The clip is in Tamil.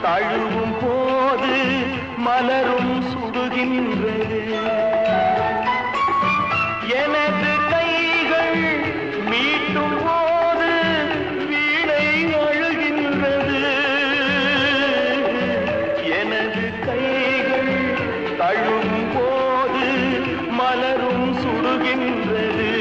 தழுவும் போது மலரும் சுடுகின்றது. எனது கைகள் மீட்டும் போது வீணை அழுகின்றது. எனது கைகள் தழுவும் போது மலரும் சுடுகின்றது.